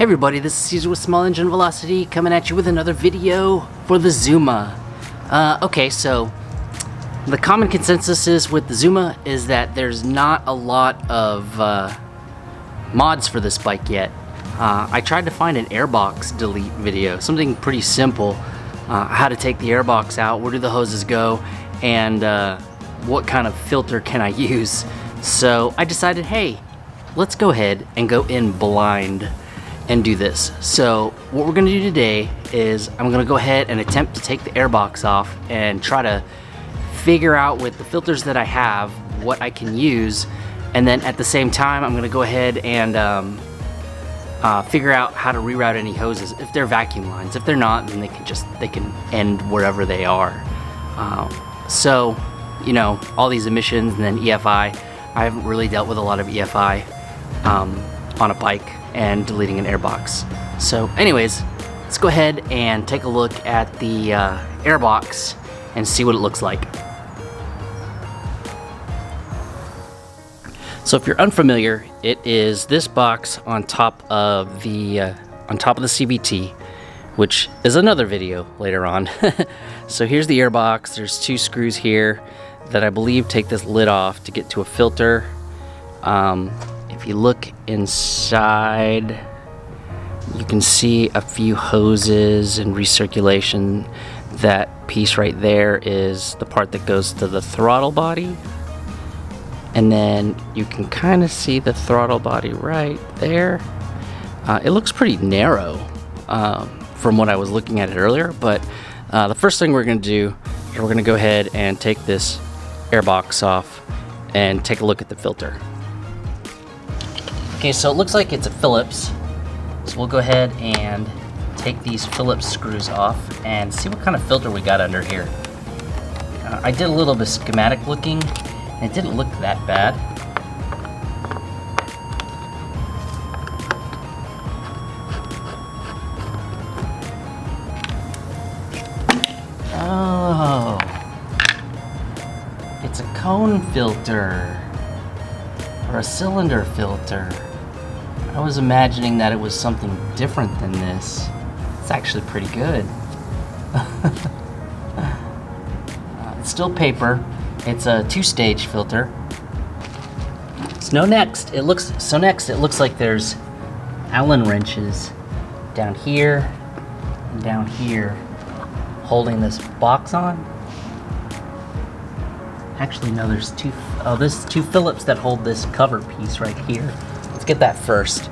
Hey everybody, this is Caesar with Small Engine Velocity coming at you with another video for the Zuma. Okay, so the common consensus is with the Zuma is that there's not a lot of mods for this bike yet. I tried to find an AIRBOX delete video, something pretty simple, how to take the AIRBOX out, where do the hoses go, and what kind of filter can I use. So I decided, hey, let's go ahead and go in blind and do this. So what we're gonna do today is I'm gonna go ahead and attempt to take the AIRBOX off and try to figure out with the filters that I have what I can use, and then at the same time I'm gonna go ahead and figure out how to reroute any hoses if they're vacuum lines. If they're not, then they can end wherever they are. So you know, all these emissions and then EFI, I haven't really dealt with a lot of EFI on a bike and deleting an AIRBOX. So anyways, let's go ahead and take a look at the AIRBOX and see what it looks like. So if you're unfamiliar, it is this box on top of the CVT, which is another video later on. So here's the AIRBOX. There's two screws here that I believe take this lid off to get to a filter. If you look inside, you can see a few hoses and recirculation. That piece right there is the part that goes to the throttle body. And then you can kind of see the throttle body right there. It looks pretty narrow from what I was looking at it earlier, but the first thing we're going to do is we're going to go ahead and take this AIRBOX off and take a look at the filter. Okay, so it looks like it's a Phillips, so we'll go ahead and take these Phillips screws off and see what kind of filter we got under here. I did a little bit schematic looking, and it didn't look that bad. Oh, it's a cone filter or a cylinder filter. I was imagining that it was something different than this. It's actually pretty good. It's still paper. It's a two-stage filter. So next, it looks like there's Allen wrenches down here and down here holding this box on. Actually, no, there's two Phillips that hold this cover piece right here. Let's get that first.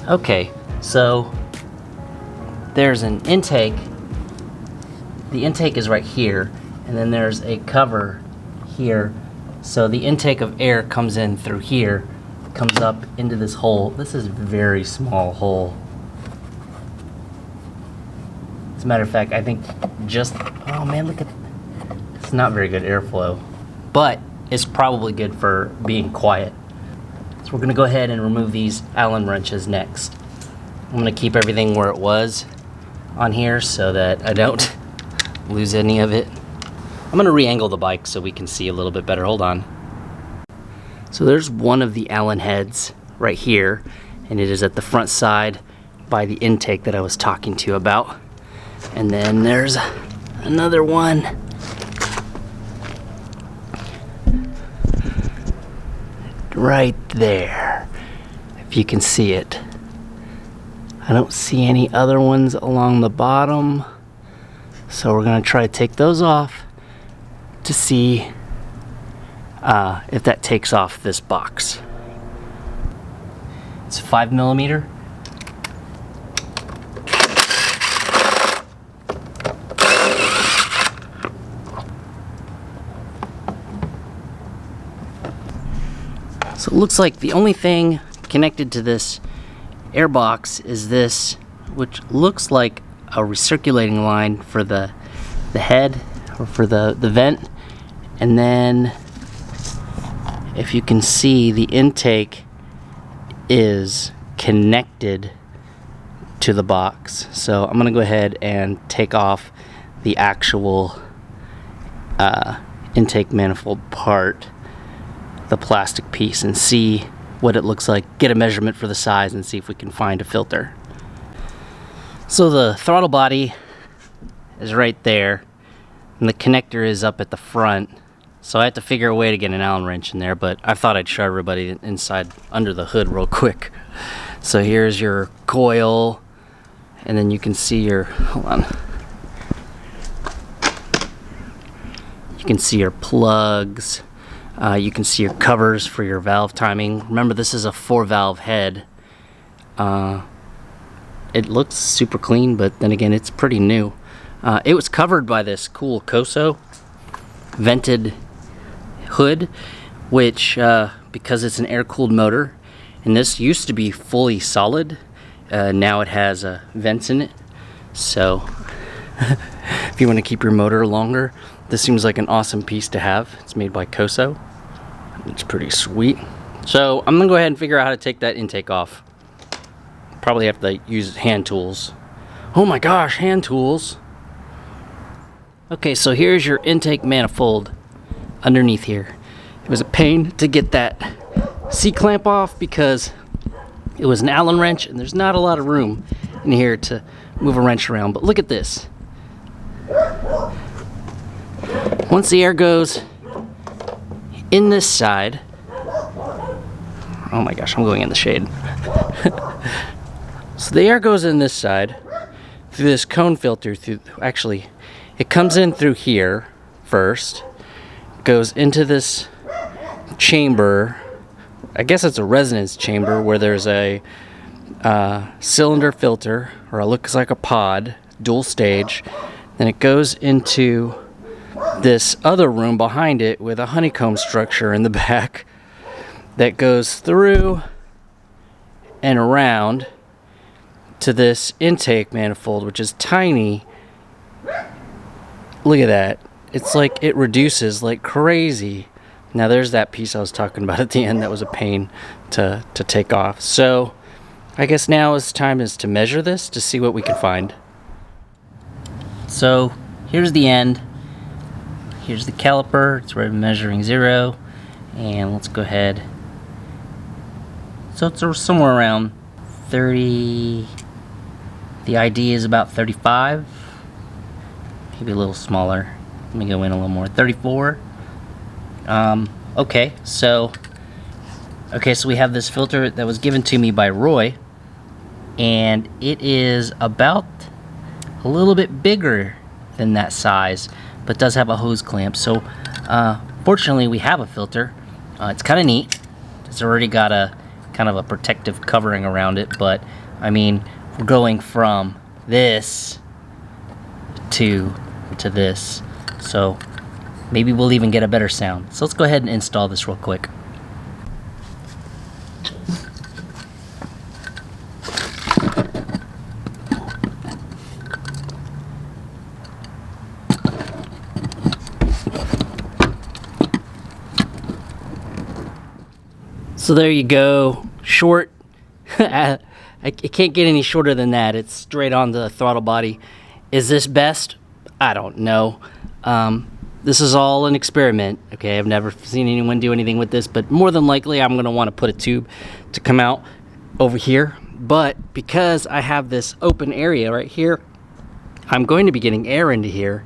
Okay, so there's an intake. The intake is right here, and then there's a cover here. So the intake of air comes in through here, comes up into this hole. This is a very small hole. As a matter of fact, I think oh man, look at, it's not very good airflow, but it's probably good for being quiet. So we're gonna go ahead and remove these Allen wrenches next. I'm gonna keep everything where it was on here so that I don't lose any of it. I'm gonna re-angle the bike so we can see a little bit better. Hold on. So there's one of the Allen heads right here, and it is at the front side by the intake that I was talking to you about. And then there's another one right there, if you can see it. I don't see any other ones along the bottom, so we're gonna try to take those off to see if that takes off this box. It's 5mm. So it looks like the only thing connected to this AIRBOX is this, which looks like a recirculating line for the head or for the vent. And then if you can see, the intake is connected to the box. So I'm gonna go ahead and take off the actual intake manifold part, the plastic piece, and see what it looks like, get a measurement for the size, and see if we can find a filter. So the throttle body is right there, and the connector is up at the front. So I have to figure a way to get an Allen wrench in there, but I thought I'd show everybody inside under the hood real quick. So here's your coil, and then you can see your, hold on. You can see your plugs. You can see your covers for your valve timing. Remember, this is a 4-valve head. It looks super clean, but then again, it's pretty new. It was covered by this cool Koso vented hood, which, because it's an air-cooled motor, and this used to be fully solid, now it has vents in it. So if you want to keep your motor longer, this seems like an awesome piece to have. It's made by Koso. It's pretty sweet. So I'm gonna go ahead and figure out how to take that intake off. Probably have to use hand tools. Oh my gosh, hand tools. Okay, so here's your intake manifold underneath here. It was a pain to get that C-clamp off because it was an Allen wrench and there's not a lot of room in here to move a wrench around. But look at this. Once the air goes in this side, oh my gosh, I'm going in the shade. So the air goes in this side through this cone filter, actually it comes in through here first, goes into this chamber. I guess it's a resonance chamber where there's a cylinder filter, or it looks like a pod, dual stage. Then it goes into this other room behind it with a honeycomb structure in the back that goes through and around to this intake manifold, which is tiny. Look at that. It's like it reduces like crazy. Now there's that piece I was talking about at the end that was a pain to take off. So I guess now is time to measure this to see what we can find. So here's the end. Here's the caliper. It's right measuring 0. And let's go ahead. So it's somewhere around 30. The ID is about 35. Maybe a little smaller. Let me go in a little more. 34. Okay, so we have this filter that was given to me by Roy, and it is about a little bit bigger than that size, but does have a hose clamp. So fortunately we have a filter. It's kind of neat. It's already got a kind of a protective covering around it, but I mean, we're going from this to this, so maybe we'll even get a better sound. So let's go ahead and install this real quick. So there you go, short. It can't get any shorter than that. It's straight on the throttle body. Is this best? I don't know. This is all an experiment, okay? I've never seen anyone do anything with this, but more than likely I'm gonna wanna put a tube to come out over here. But because I have this open area right here, I'm going to be getting air into here.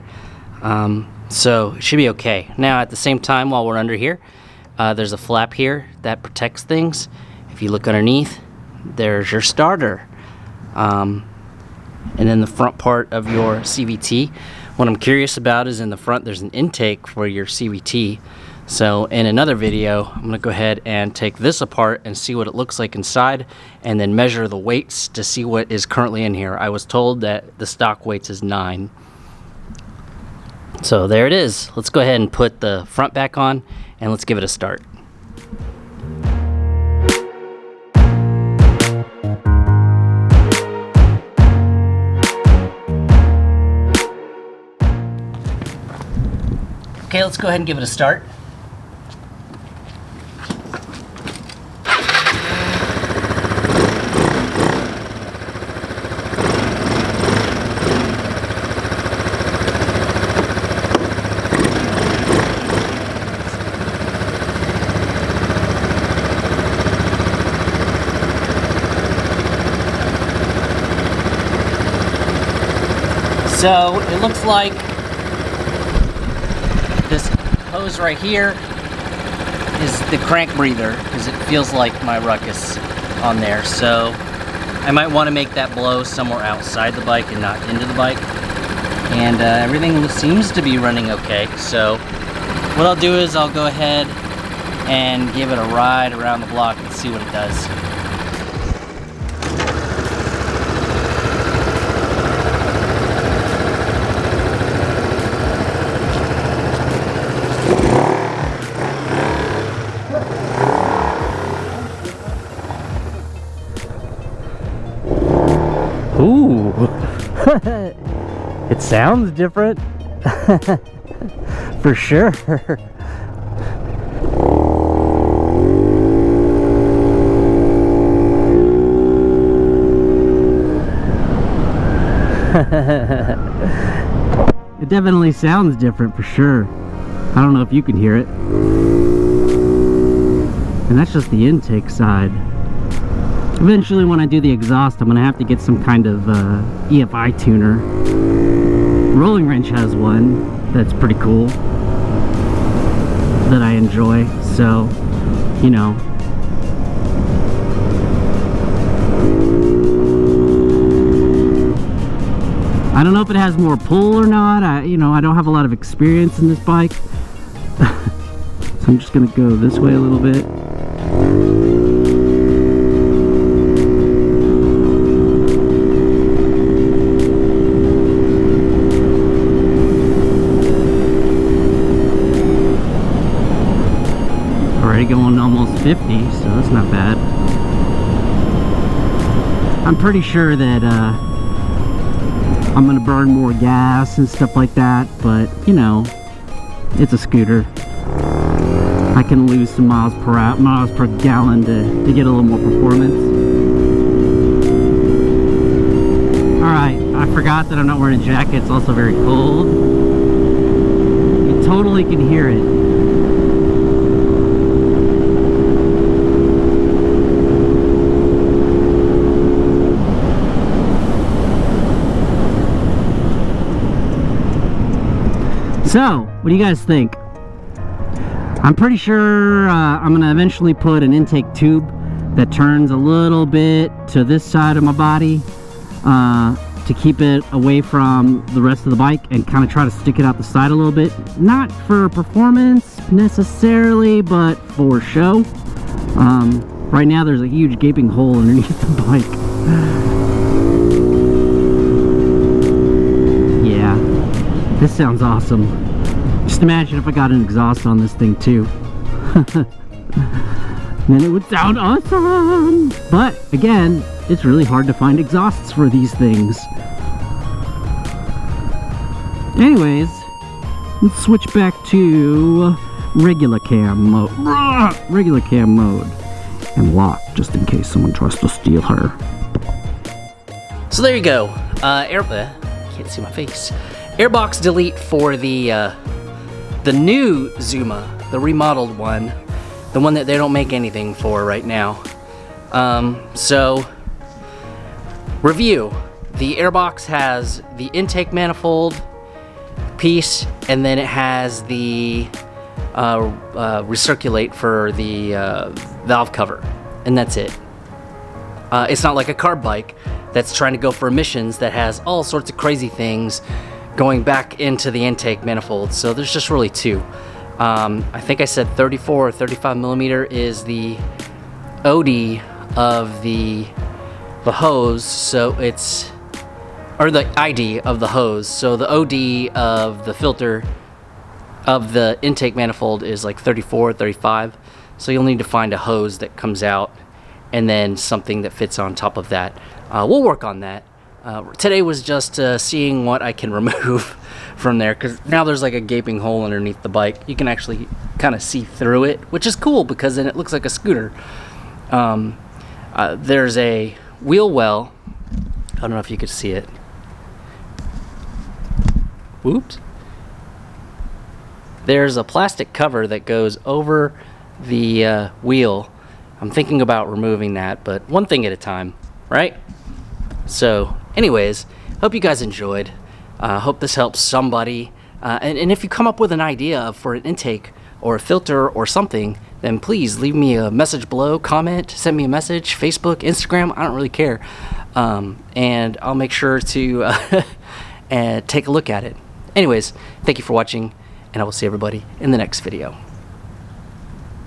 So it should be okay. Now at the same time, while we're under here, there's a flap here that protects things. If you look underneath, there's your starter. And then the front part of your CVT. What I'm curious about is in the front there's an intake for your CVT. So in another video, I'm gonna go ahead and take this apart and see what it looks like inside, and then measure the weights to see what is currently in here. I was told that the stock weights is 9. So there it is. Let's go ahead and put the front back on and let's give it a start. Okay, let's go ahead and give it a start. So it looks like this hose right here is the crank breather, because it feels like my ruckus on there. So I might want to make that blow somewhere outside the bike and not into the bike. And everything seems to be running okay. So what I'll do is I'll go ahead and give it a ride around the block and see what it does. Ooh, it sounds different. For sure. It definitely sounds different for sure. I don't know if you can hear it. And that's just the intake side. Eventually when I do the exhaust, I'm gonna have to get some kind of EFI tuner. Rolling Wrench has one that's pretty cool, that I enjoy, so, you know. I don't know if it has more pull or not. You know, I don't have a lot of experience in this bike. So I'm just gonna go this way a little bit. Already going almost 50, so that's not bad. I'm pretty sure that I'm gonna burn more gas and stuff like that, but you know, it's a scooter. I can lose some miles per gallon to get a little more performance. Alright, I forgot that I'm not wearing a jacket. It's also very cold. You totally can hear it. So, what do you guys think? I'm pretty sure I'm gonna eventually put an intake tube that turns a little bit to this side of my body to keep it away from the rest of the bike, and kind of try to stick it out the side a little bit. Not for performance necessarily, but for show. Right now there's a huge gaping hole underneath the bike. Yeah, this sounds awesome. Just imagine if I got an exhaust on this thing too. Then it would sound awesome. But again, it's really hard to find exhausts for these things. Anyways, let's switch back to regular cam mode. Regular cam mode. And lock, just in case someone tries to steal her. So there you go. Can't see my face. AIRBOX delete for the new Zuma, the remodeled one, the one that they don't make anything for right now. So, review. The AIRBOX has the intake manifold piece, and then it has the recirculate for the valve cover, and that's it. It's not like a carb bike that's trying to go for emissions that has all sorts of crazy things going back into the intake manifold. So there's just really two. I think I said 34 or 35 millimeter is the OD of the hose, so it's, or the ID of the hose, so the OD of the filter of the intake manifold is like 34, 35. So you'll need to find a hose that comes out and then something that fits on top of that. We'll work on that. Today was just seeing what I can remove from there, because now there's like a gaping hole underneath the bike. You can actually kind of see through it, which is cool because then it looks like a scooter. There's a wheel well. I don't know if you could see it. Whoops. There's a plastic cover that goes over the wheel. I'm thinking about removing that, but one thing at a time, right? So anyways, hope you guys enjoyed. Hope this helps somebody. And if you come up with an idea for an intake or a filter or something, then please leave me a message below, comment, send me a message, Facebook, Instagram, I don't really care. And I'll make sure to take a look at it. Anyways, thank you for watching, and I will see everybody in the next video.